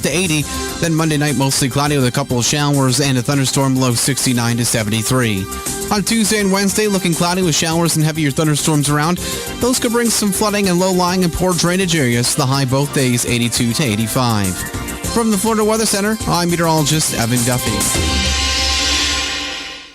to 80. Then Monday night, mostly cloudy with a couple of showers and a thunderstorm, low 69 to 73. On Tuesday and Wednesday, looking cloudy with showers and heavier thunderstorms around. Those could bring some flooding and low-lying and poor drainage areas. The high both days, 82 to 85. From the Florida Weather Center, I'm meteorologist Evan Duffy.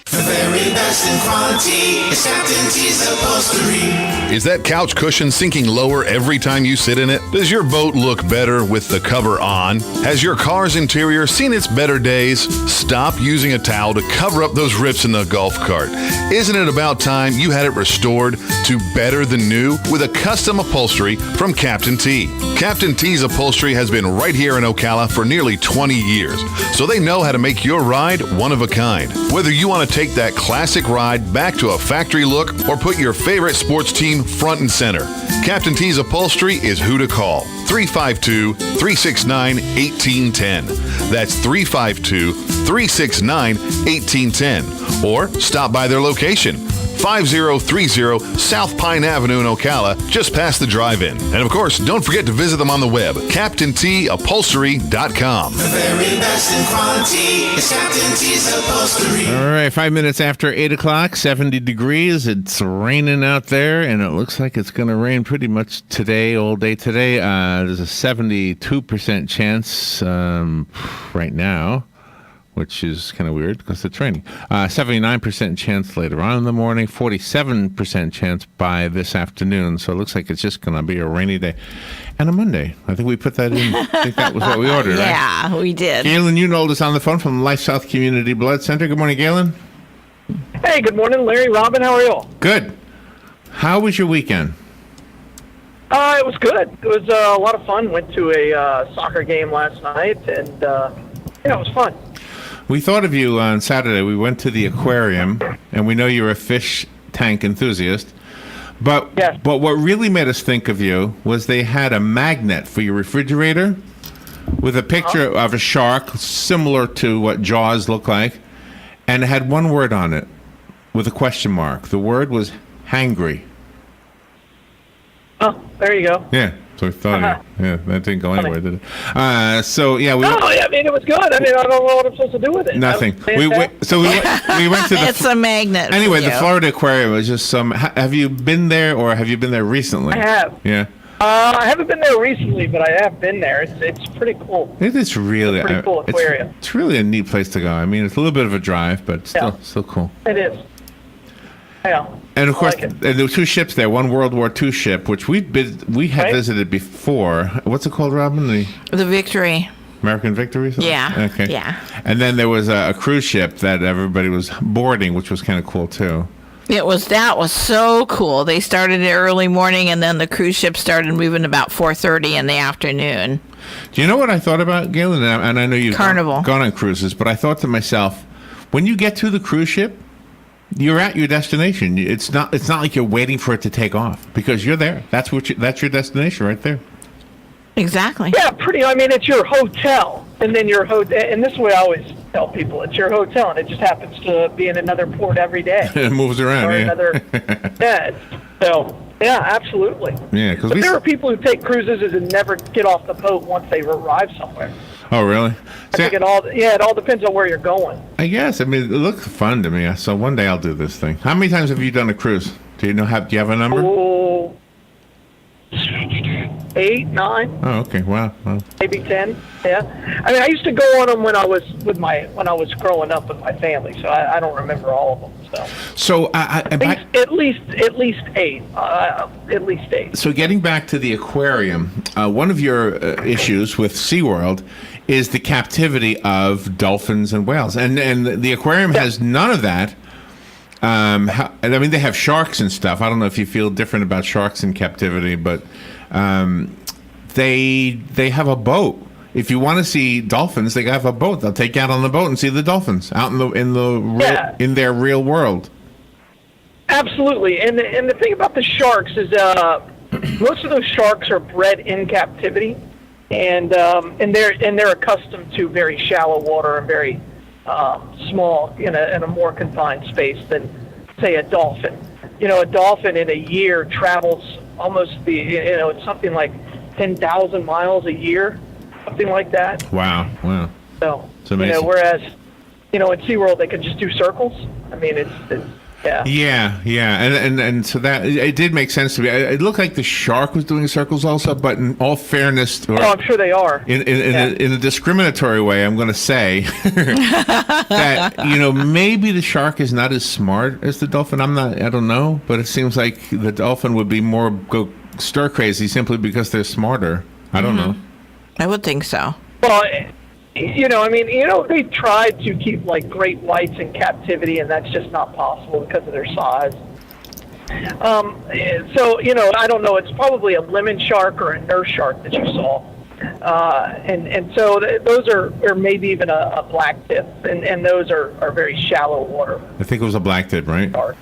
The very best in quality is Captain T's Upholstery. Is that couch cushion sinking lower every time you sit in it? Does your boat look better with the cover on? Has your car's interior seen its better days? Stop using a towel to cover up those rips in the golf cart. Isn't it about time you had it restored to better than new with a custom upholstery from Captain T? Captain T's Upholstery has been right here in Ocala for nearly 20 years, so they know how to make your ride one of a kind. Whether you want to take that classic ride back to a factory look or put your favorite sports team front and center, Captain T's Upholstery is who to call. 352-369-1810. That's 352-369-1810. Or stop by their location, 5030 South Pine Avenue in Ocala, just past the drive-in. And of course, don't forget to visit them on the web, CaptainTUpholstery.com. The very best in quality is Captain T's Upholstery. All right, 5 minutes after 8 o'clock, 70 degrees. It's raining out there, and it looks like it's going to rain pretty much today, all day today. There's a 72% chance right now, which is kind of weird because it's raining. 79% chance later on in the morning, 47% chance by this afternoon. So it looks like it's just going to be a rainy day. And a Monday. I think we put that in. I think that was what we ordered, right? Yeah, we did. Galen Unold is on the phone from LifeSouth Community Blood Center. Good morning, Galen. Hey, good morning, Larry, Robin. How are you all? Good. How was your weekend? It was good. It was a lot of fun. Went to a soccer game last night, and it was fun. We thought of you on Saturday. We went to the aquarium, and we know you're a fish tank enthusiast. But Yes. but what really made us think of you was they had a magnet for your refrigerator with a picture of a shark similar to what Jaws looked like, and it had one word on it with a question mark. The word was hangry. Oh, there you go. Yeah. So we thought, yeah, that didn't go anywhere, did it? So yeah, we. No, I mean, it was good. I mean, I don't know what I'm supposed to do with it. Nothing. We went to the. It's a magnet. Anyway, for the you. Florida Aquarium was just some. Have you been there, or have you been there recently? I have. Yeah. I haven't been there recently, but I have been there. It's pretty cool. It is really. It's a pretty cool aquarium. It's really a neat place to go. I mean, it's a little bit of a drive, but still cool. It is. Yeah. And of course, like it. there were two ships there. One World War II ship, which we had Right. visited before. What's it called, Robin? The The Victory. American Victory? Something? Yeah. Okay. Yeah. And then there was a cruise ship that everybody was boarding, which was kind of cool too. That was so cool. They started it early morning, and then the cruise ship started moving about 4:30 in the afternoon. Do you know what I thought about, Galen? And I know you've Carnival. gone on cruises, but I thought to myself, when you get to the cruise ship, you're at your destination. It's not like you're waiting for it to take off because you're there. That's your destination right there. Exactly. Yeah, pretty. I mean, it's your hotel, and then your hotel. And this is what I always tell people: it's your hotel, and it just happens to be in another port every day. It moves around. Or Yeah. another. Yeah. So yeah, absolutely. Yeah, because But there are people who take cruises and never get off the boat once they've arrived somewhere. Oh, really? I think it all depends on where you're going. I guess. I mean, it looks fun to me. So one day I'll do this thing. How many times have you done a cruise? Do you have a number? Oh, 8, 9, Oh, okay. Wow. maybe 10. Yeah. I mean, I used to go on them when I was growing up with my family, so I don't remember all of them. So At least 8. At least 8. So getting back to the aquarium, one of your issues with SeaWorld is the captivity of dolphins and whales, and the aquarium has none of that. I mean, they have sharks and stuff. I don't know if you feel different about sharks in captivity, but they have a boat. If you want to see dolphins, they have a boat. They'll take you out on the boat and see the dolphins out in their real world. Absolutely, and the thing about the sharks is most of those sharks are bred in captivity, and they're accustomed to very shallow water and very small in a more confined space than, say, a dolphin. You know, a dolphin in a year travels almost it's something like 10,000 miles a year. something like that. Wow. So, It's amazing. whereas, in SeaWorld, they can just do circles. I mean, it's yeah. Yeah, and so that it did make sense to me. It looked like the shark was doing circles also, but in all fairness, Oh, I'm sure they are. in a discriminatory way, I'm going to say that maybe the shark is not as smart as the dolphin. I don't know, but it seems like the dolphin would be more go stir crazy simply because they're smarter. I don't know. I would think so. Well, they tried to keep like great whites in captivity, and that's just not possible because of their size. So, I don't know. It's probably a lemon shark or a nurse shark that you saw. And so those are, or maybe even a black tip, and those are very shallow water. I think it was a black tip, right? Shark.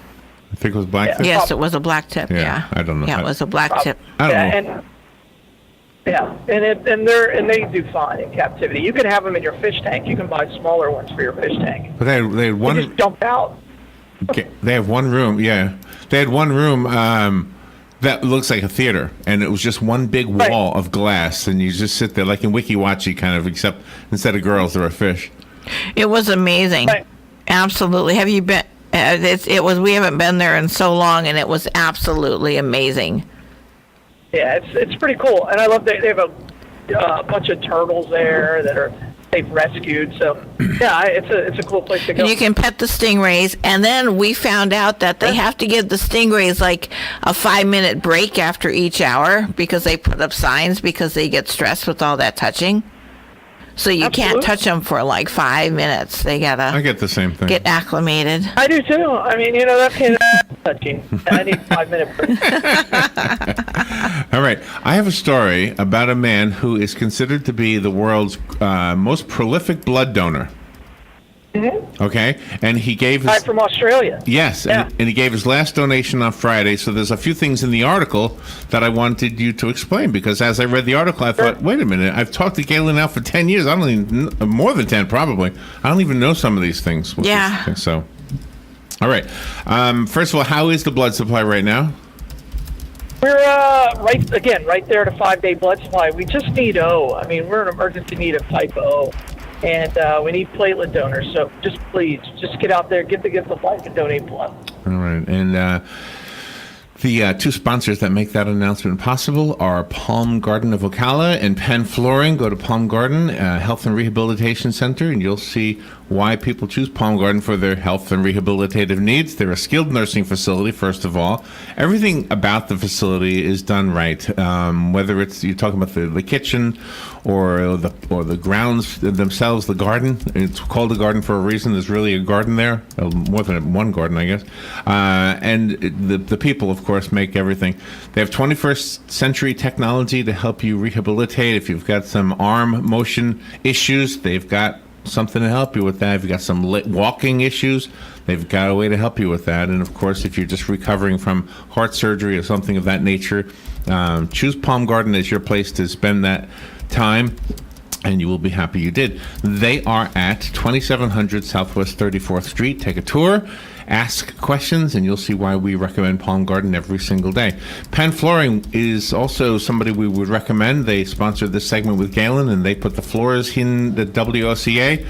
I think it was black tip. Yes, it was a black tip. Yeah. I don't know. Yeah, it was a black tip. I don't know. And they do fine in captivity. You can have them in your fish tank. You can buy smaller ones for your fish tank. But they had one. They just dump out. Okay, they have one room. Yeah, they had one room that looks like a theater, and it was just one big wall of glass, and you just sit there like in Wiki Watchy kind of, except instead of girls, there are fish. It was amazing. Right. Absolutely. Have you been? It was. We haven't been there in so long, and it was absolutely amazing. Yeah, it's pretty cool, and I love that they have a bunch of turtles there that they've rescued. So yeah, it's a cool place to go. And you can pet the stingrays, and then we found out that they have to give the stingrays like a 5-minute break after each hour because they put up signs because they get stressed with all that touching. So you can't touch them for like 5 minutes. They gotta. I get the same thing. Get acclimated. I do too. I mean, that can touching. I need 5-minute break. All right. I have a story about a man who is considered to be the world's most prolific blood donor. Mm-hmm. Okay, and he gave his from Australia. Yes, Yeah. and he gave his last donation on Friday. So there's a few things in the article that I wanted you to explain, because as I read the article, I thought, wait a minute, I've talked to Galen now for 10 years. I don't even more than 10 probably. I don't even know some of these things. Yeah. So, all right. First of all, how is the blood supply right now? We're right there at a 5-day blood supply. We just need O. I mean, we're in emergency need of type O. And we need platelet donors, so just get out there, give the gift of life, and donate blood. All right, and the two sponsors that make that announcement possible are Palm Garden of Ocala and Penn Flooring. Go to Palm Garden Health and Rehabilitation Center, and you'll see why people choose Palm Garden for their health and rehabilitative needs. They're a skilled nursing facility, first of all. Everything about the facility is done right, whether it's you're talking about the kitchen or the grounds themselves, the garden. It's called a garden for a reason. There's really a garden there, more than one garden, I guess. And the people, of course, make everything. They have 21st century technology to help you rehabilitate. If you've got some arm motion issues, they've got something to help you with that. If you've got some walking issues, they've got a way to help you with that. And of course, if you're just recovering from heart surgery or something of that nature, choose Palm Garden as your place to spend that time, and you will be happy you did. They are at 2700 Southwest 34th Street. Take a tour, ask questions, and you'll see why we recommend Palm Garden every single day. Penn Flooring is also somebody we would recommend. They sponsored this segment with Galen, and they put the floors in the WOCA,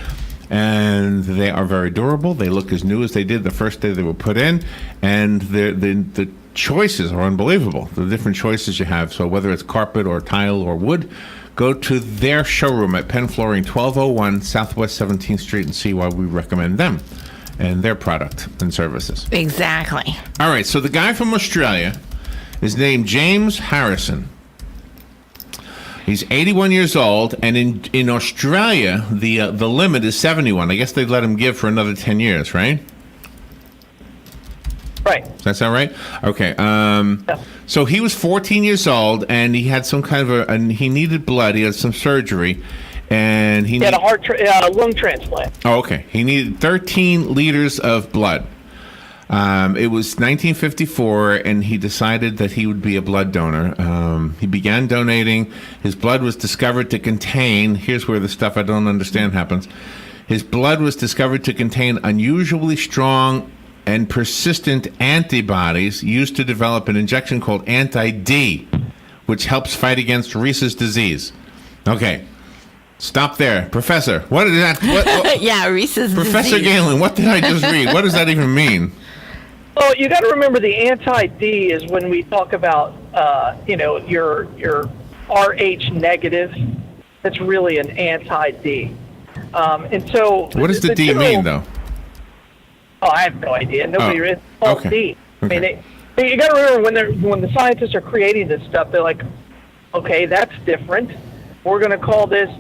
and they are very durable. They look as new as they did the first day they were put in, and the choices are unbelievable, the different choices you have. So whether it's carpet or tile or wood, go to their showroom at Penn Flooring, 1201 Southwest 17th Street, and see why we recommend them and their product and services. Exactly. All right, so the guy from Australia is named James Harrison. He's 81 years old, and in Australia, the limit is 71. I guess they'd let him give for another 10 years, right? Right. Does that sound right? Okay. So he was 14 years old, and he had some kind of and he needed blood. He had some surgery, and he had a lung transplant. Oh, okay. He needed 13 liters of blood. It was 1954, and he decided that he would be a blood donor. He began donating. His blood was discovered to contain, here's where the stuff I don't understand happens. His blood was discovered to contain unusually strong and persistent antibodies used to develop an injection called anti-D, which helps fight against Rhesus disease. Okay, Stop there. Professor, what is that? What, Yeah, Reese's Professor disease. Galen, what did I just read? What does that even mean? Well, you got to remember the anti-D is when we talk about, your RH negative. That's really an anti-D. And so. What does the D mean, though? Oh, I have no idea. Nobody. It's called okay. D. Okay. I mean, you got to remember when the scientists are creating this stuff, they're like, okay, that's different. We're going to call this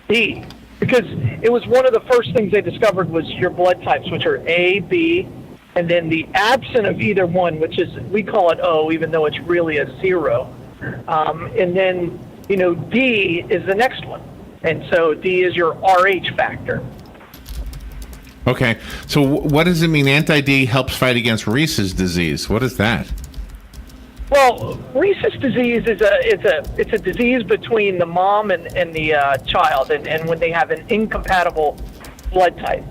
D, because it was one of the first things they discovered was your blood types, which are A, B, and then the absent of either one, which is, we call it O, even though it's really a 0. And then, D is the next one. And so D is your RH factor. Okay, so what does it mean anti-D helps fight against Reese's disease? What is that? Well, Reese's disease is a disease between the mom and the child, and when they have an incompatible blood type.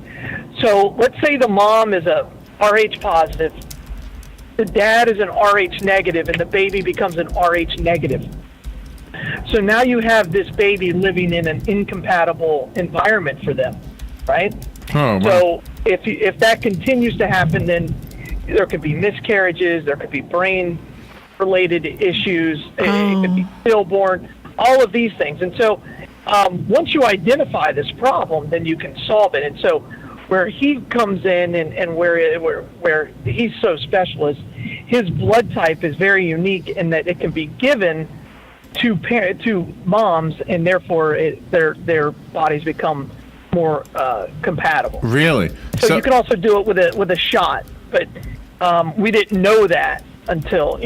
So let's say the mom is a RH positive, the dad is an RH negative, and the baby becomes an RH negative. So now you have this baby living in an incompatible environment for them, right? Oh, wow. So if that continues to happen, then there could be miscarriages, there could be brain-related issues, it could be stillborn, all of these things. And so once you identify this problem, then you can solve it. And so where he comes in and where he's so special is his blood type is very unique in that it can be given to moms, and therefore their bodies become more compatible. Really? So you can also do it with a shot, but we didn't know that until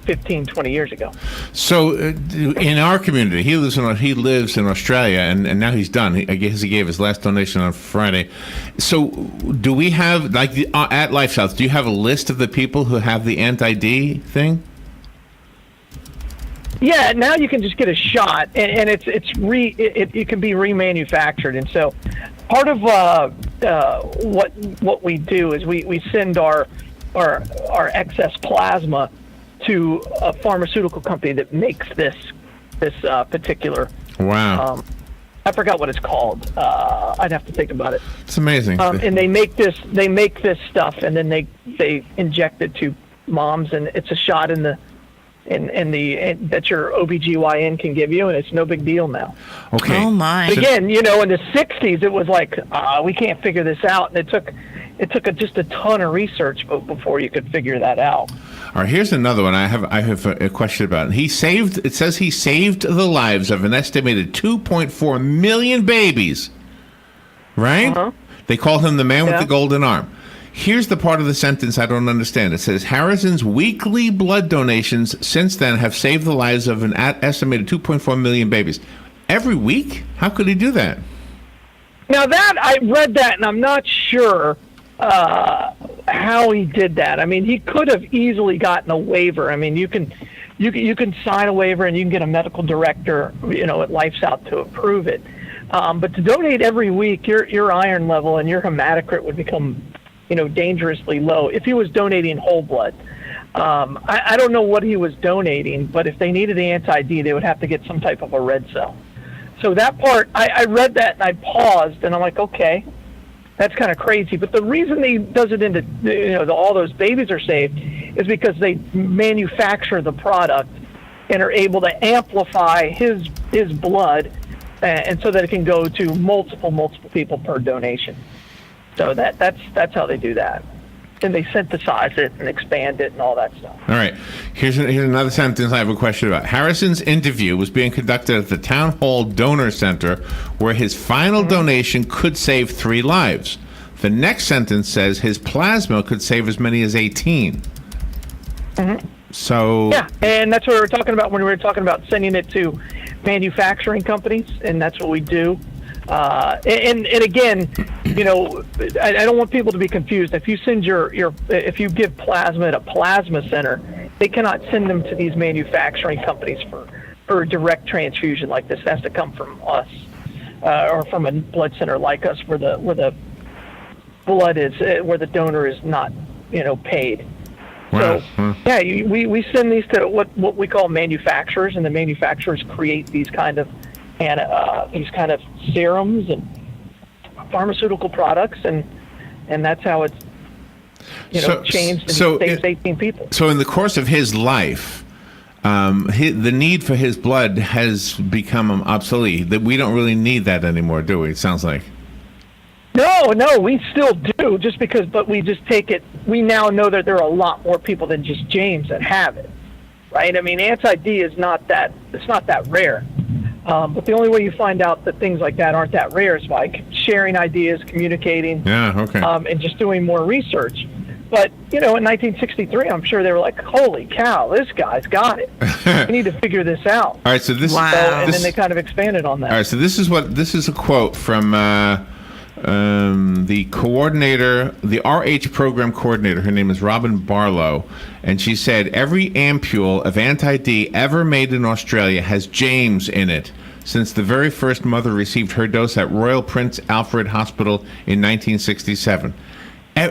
15, 20 years ago. So in our community, he lives in Australia, and now he's done. I guess he gave his last donation on Friday. So do we have, like, at LifeSouth, do you have a list of the people who have the anti-D thing? Yeah, now you can just get a shot, and it can be remanufactured. And so part of what we do is we send our excess plasma to a pharmaceutical company that makes this particular. Wow. I forgot what it's called. I'd have to think about it. It's amazing. And they make this stuff, and then they inject it to moms, and it's a shot in the that your OBGYN can give you, and it's no big deal now. Okay. Oh my. But again, in the 60s, it was like, we can't figure this out, and it took just a ton of research before you could figure that out. All right, here's another one I have a question about. It says he saved the lives of an estimated 2.4 million babies. Right? Uh-huh. They call him the man with Yeah. the golden arm. Here's the part of the sentence I don't understand. It says Harrison's weekly blood donations since then have saved the lives of an estimated 2.4 million babies. Every week? How could he do that? Now that I read that, and I'm not sure how he did that. I mean, he could have easily gotten a waiver. I mean, you can sign a waiver, and you can get a medical director, at LifeSouth to approve it. But to donate every week, your iron level and your hematocrit would become, dangerously low if he was donating whole blood. I don't know what he was donating, but if they needed the anti-D, they would have to get some type of a red cell. So that part, I read that and I paused, and I'm like, okay, that's kind of crazy. But the reason he does it into, all those babies are saved is because they manufacture the product and are able to amplify his blood, and so that it can go to multiple people per donation. So that's how they do that. And they synthesize it and expand it and all that stuff. All right. Here's another sentence I have a question about. Harrison's interview was being conducted at the Town Hall Donor Center, where his final donation could save 3 lives. The next sentence says his plasma could save as many as 18. Mm-hmm. So... Yeah, and that's what we were talking about when we were talking about sending it to manufacturing companies, and that's what we do. And again, I don't want people to be confused. If you send if you give plasma at a plasma center, they cannot send them to these manufacturing companies for direct transfusion like this. It has to come from us, or from a blood center like us, where the blood is, where the donor is not, paid. Wow. So, yeah, we send these to what we call manufacturers, and the manufacturers create these kind of these kind of serums and pharmaceutical products, and that's how it's changed and saves 18 people. So in the course of his life, the need for his blood has become obsolete. That we don't really need that anymore, do we? It sounds like. No, we still do. But we just take it. We now know that there are a lot more people than just James that have it, right? I mean, anti-D is not that. It's not that rare. But the only way you find out that things like that aren't that rare is by sharing ideas, communicating, and just doing more research. But, in 1963, I'm sure they were like, holy cow, this guy's got it. We need to figure this out. All right, so this and then they kind of expanded on that. All right, so this is a quote from the coordinator, the RH program coordinator. Her name is Robin Barlow, and she said, every ampule of anti-D ever made in Australia has James in it since the very first mother received her dose at Royal Prince Alfred Hospital in 1967.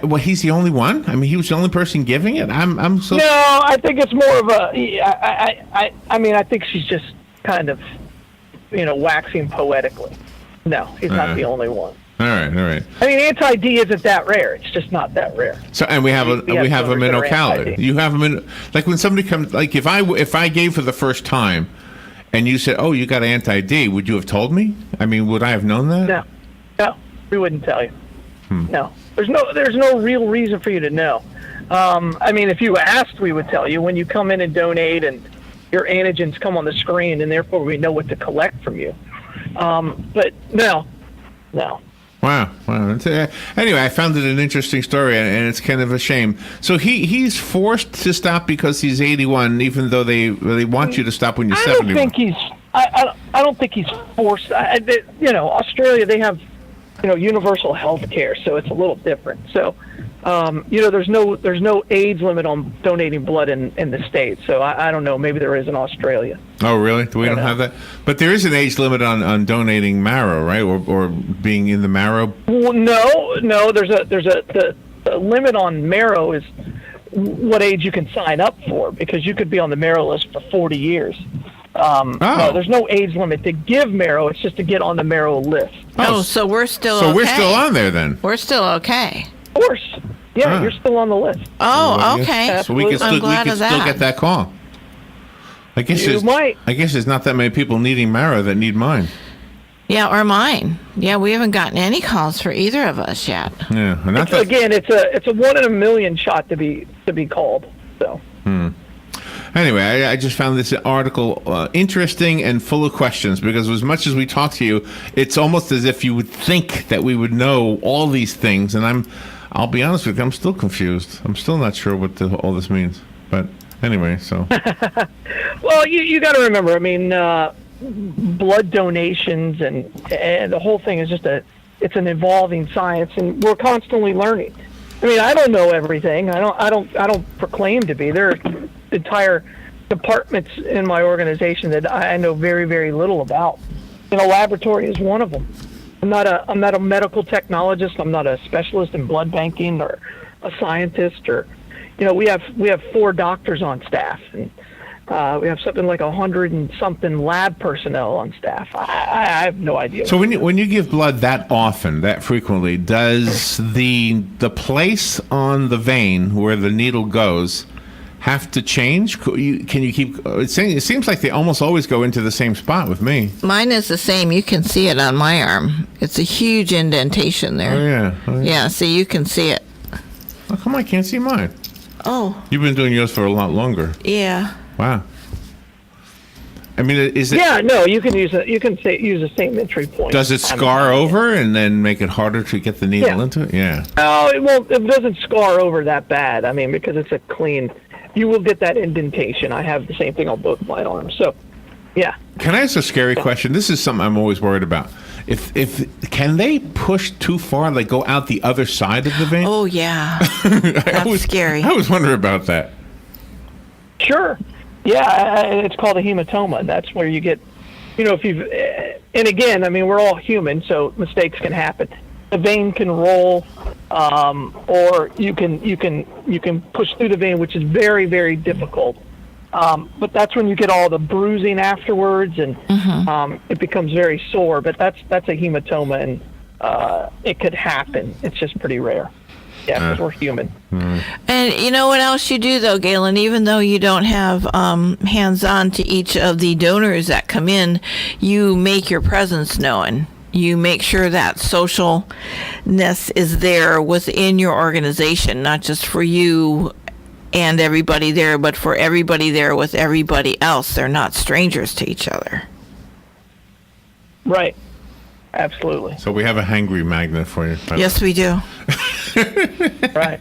Well, he's the only one? I mean, he was the only person giving it? I'm so... No, I think it's more of a... I think she's just kind of, waxing poetically. No, he's not the only one. All right. I mean, anti-D isn't that rare. It's just not that rare. So, and we have them in Ocala. You have them in, like when somebody comes, like if I gave for the first time, and you said, "Oh, you got anti-D," would you have told me? I mean, would I have known that? No, we wouldn't tell you. No, there's no real reason for you to know. I mean, if you asked, we would tell you when you come in and donate, and your antigens come on the screen, and therefore we know what to collect from you. But no. Wow. Anyway, I found it an interesting story, and it's kind of a shame. So he's forced to stop because he's 81, even though they want you to stop when you're 71. I don't think he's forced. Australia, they have universal health care, so it's a little different. So there's no age limit on donating blood in the States. So I don't know. Maybe there is in Australia. Oh, really? We don't have that? But there is an age limit on donating marrow, right? Or being in the marrow? Well, no. There's the limit on marrow is what age you can sign up for, because you could be on the marrow list for 40 years. No, there's no age limit to give marrow. It's just to get on the marrow list. Oh, so we're still okay. So we're still on there then? We're still okay. Of course. Yeah, you're still on the list. Oh, okay. So we can still get that call. I guess there's not that many people needing marrow that need mine. Yeah, or mine. Yeah, we haven't gotten any calls for either of us yet. Yeah, and it's a 1 in a million shot to be called. So. Anyway, I just found this article interesting and full of questions, because as much as we talk to you, it's almost as if you would think that we would know all these things, and I'll be honest with you, I'm still confused. I'm still not sure what all this means. But anyway, so. Well, you got to remember, I mean, blood donations and the whole thing is it's an evolving science, and we're constantly learning. I mean, I don't know everything. I don't proclaim to be. There are entire departments in my organization that I know very, very little about. And a laboratory is one of them. I'm not a medical technologist. I'm not a specialist in blood banking or a scientist, or we have 4 doctors on staff, and we have something like 100 and something lab personnel on staff. I have no idea. So when you give blood that often, that frequently, does the place on the vein where the needle goes have to change? Can you keep? It seems like they almost always go into the same spot with me. Mine is the same. You can see it on my arm. It's a huge indentation there. Oh yeah. Yeah. So you can see it. How come I can't see mine? Oh. You've been doing yours for a lot longer. Yeah. Wow. I mean, is it? Yeah, no, you can use the same entry point. Does it scar over and then make it harder to get the needle into it? Yeah. No, it doesn't scar over that bad. I mean, because it's a clean. You will get that indentation. I have the same thing on both my arms. So, yeah. Can I ask a scary question? This is something I'm always worried about. If can they push too far, like go out the other side of the vein? Oh yeah, that's scary. I always wonder about that. Sure. Yeah, it's called a hematoma. That's where you get, if you've, and again, I mean, we're all human, so mistakes can happen. The vein can roll, or you can push through the vein, which is very, very difficult. But that's when you get all the bruising afterwards, and it becomes very sore. But that's a hematoma, and it could happen. It's just pretty rare. Yeah, because we're human. And you know what else you do, though, Galen? Even though you don't have hands-on to each of the donors that come in, you make your presence known. You make sure that socialness is there within your organization, not just for you and everybody there, but for everybody there with everybody else. They're not strangers to each other. Right. Absolutely. So we have a hangry magnet for you. Yes, we do. Right.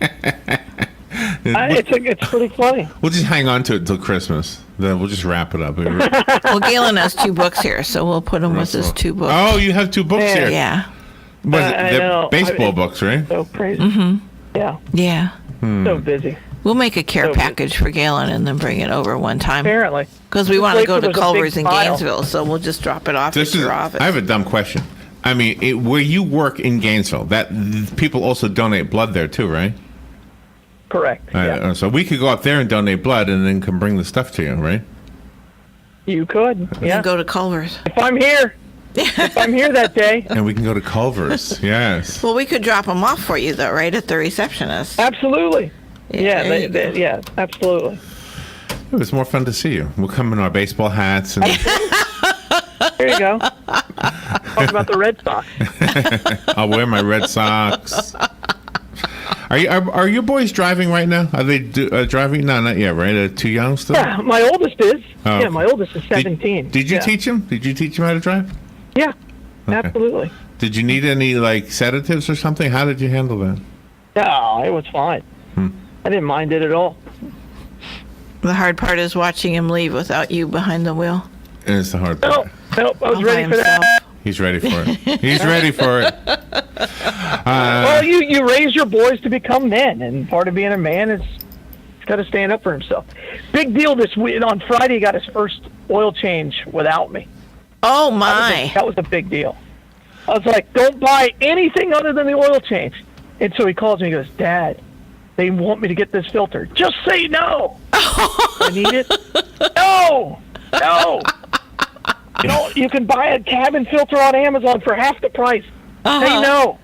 It's pretty funny. We'll just hang on to it until Christmas. Then we'll just wrap it up. Well, Galen has 2 books here, so we'll put him with his 2 books. Oh, you have 2 books here. Yeah. They're baseball books, right? So crazy. Yeah. Yeah. So busy. We'll make a care package for Galen and then bring it over one time. Apparently. Because we want to go to There's a big Culver's in pile. Gainesville, so we'll just drop it off at your office. I have a dumb question. I mean, where you work in Gainesville, that people also donate blood there too, right? Correct. Yeah. So we could go up there and donate blood, and then come bring the stuff to you, right? You could. Yeah. And go to Culver's. If I'm here. If I'm here that day. And we can go to Culver's. Yes. Well, we could drop them off for you, though, right, at the receptionist. Absolutely. Yeah. there you go. Yeah. Absolutely. It was more fun to see you. We'll come in our baseball hats and. There you go. Talk about the Red Sox. I'll wear my Red Sox. Are your boys driving right now? Are they driving? No, not yet, right? Too young still? Yeah, my oldest is. Oh, Yeah, my oldest is 17. Did you Yeah. teach him? Did you teach him how to drive? Yeah, absolutely. Did you need any sedatives or something? How did you handle that? No, it was fine. I didn't mind it at all. The hard part is watching him leave without you behind the wheel. And it's the hard part. Nope, I was All by ready for that. himself. He's ready for it. He's ready for it. Well, you raise your boys to become men, and part of being a man is he's got to stand up for himself. Big deal this week. On Friday, he got his first oil change without me. Oh, my. That was a big deal. I was like, don't buy anything other than the oil change. And so he calls me and goes, Dad, they want me to get this filter. Just say no. I need it. No. You can buy a cabin filter on Amazon for half the price. Say no.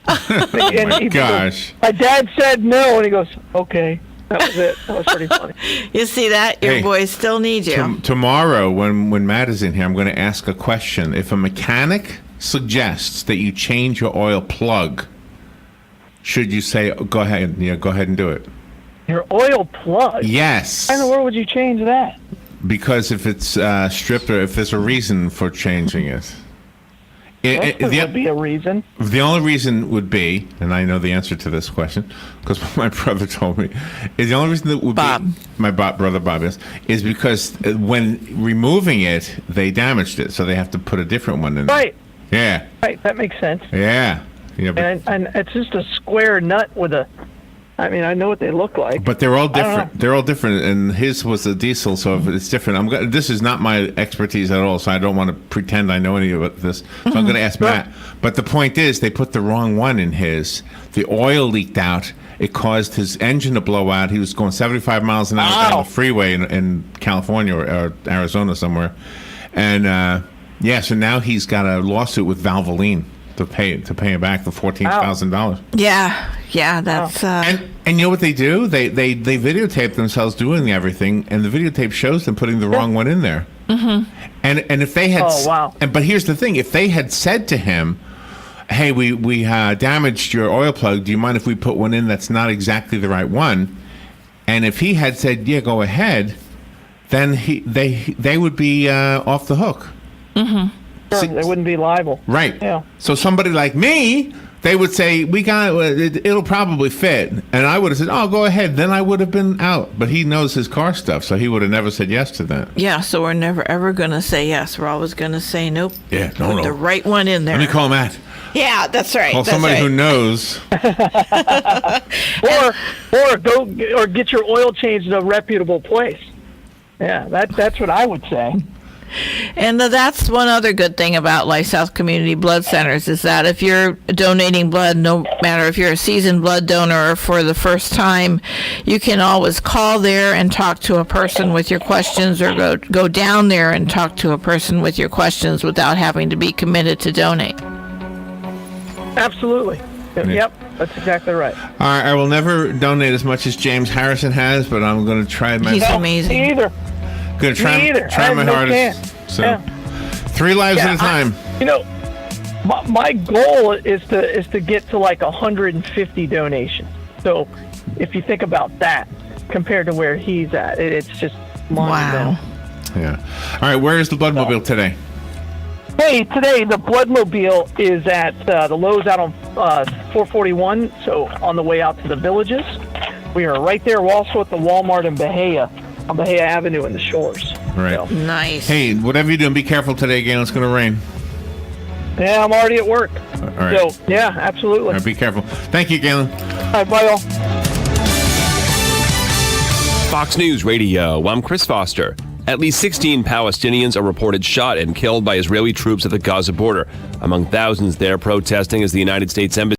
Oh, gosh. My dad said no, and he goes, okay. That was it. That was pretty funny. You see that? Your Hey, boys still need you. Tomorrow, when Matt is in here, I'm going to ask a question. If a mechanic suggests that you change your oil plug, should you say, go ahead, go ahead and do it? Your oil plug? Yes. Why in the world would you change that? Because if it's stripped, or if there's a reason for changing it. There would be a reason. The only reason would be, and I know the answer to this question because my brother told me, is the only reason that would Bob. be my brother Bob is because when removing it, they damaged it, so they have to put a different one in. Right. Yeah. Right. That makes sense. Yeah. But, And it's just a square nut with a. I mean, I know what they look like. but they're all I don't different. know. They're all different, and his was a diesel, so if it's different. This is not my expertise at all, so I don't want to pretend I know any of this. So I'm going to ask Matt. But the point is, they put the wrong one in his. The oil leaked out. It caused his engine to blow out. He was going 75 miles an hour down the freeway in California or Arizona somewhere, and so now he's got a lawsuit with Valvoline to pay him back the $14,000. Yeah, that's... And you know what they do? They videotape themselves doing everything, and the videotape shows them putting the wrong one in there. Mm-hmm. And if they had, but here's the thing: if they had said to him, "Hey, we damaged your oil plug. Do you mind if we put one in that's not exactly the right one?" And if he had said, "Yeah, go ahead," then they would be off the hook. Mm-hmm. Sure, they wouldn't be liable. Right. Yeah. So somebody like me, they would say, it'll probably fit. And I would have said, oh, go ahead. Then I would have been out. But he knows his car stuff, so he would have never said yes to that. Yeah, so we're never, ever going to say yes. We're always going to say nope. Yeah, Put the right one in there. Let me call Matt. Yeah, that's right. Call somebody who knows. or get your oil changed at a reputable place. Yeah, that's what I would say. And that's one other good thing about LifeSouth Community Blood Centers is that if you're donating blood, no matter if you're a seasoned blood donor or for the first time, you can always call there and talk to a person with your questions, or go down there and talk to a person with your questions without having to be committed to donate. Absolutely. Yep, that's exactly right. All right, I will never donate as much as James Harrison has, but I'm going to try my. He's amazing. Me either. Going to try my no hardest. chance. So, Yeah. 3 lives at a time. My goal is to get to like 150 donations. So if you think about that compared to where he's at, it's just monumental. Wow. Yeah. All right, where is the Bloodmobile today? Hey, today the Bloodmobile is at the Lowe's out on 441, so on the way out to the Villages. We are right there. We're also at the Walmart in Bahia, on Bahia Avenue in the Shores. Right. So, Nice. Hey, whatever you're doing, be careful today, Galen. It's going to rain. yeah, I'm already at work. All right. So, yeah, absolutely. All right, be careful. Thank you, Galen. All right, bye, all. Fox News Radio, I'm Chris Foster. At least 16 Palestinians are reported shot and killed by Israeli troops at the Gaza border. Among thousands there protesting as the United States Embassy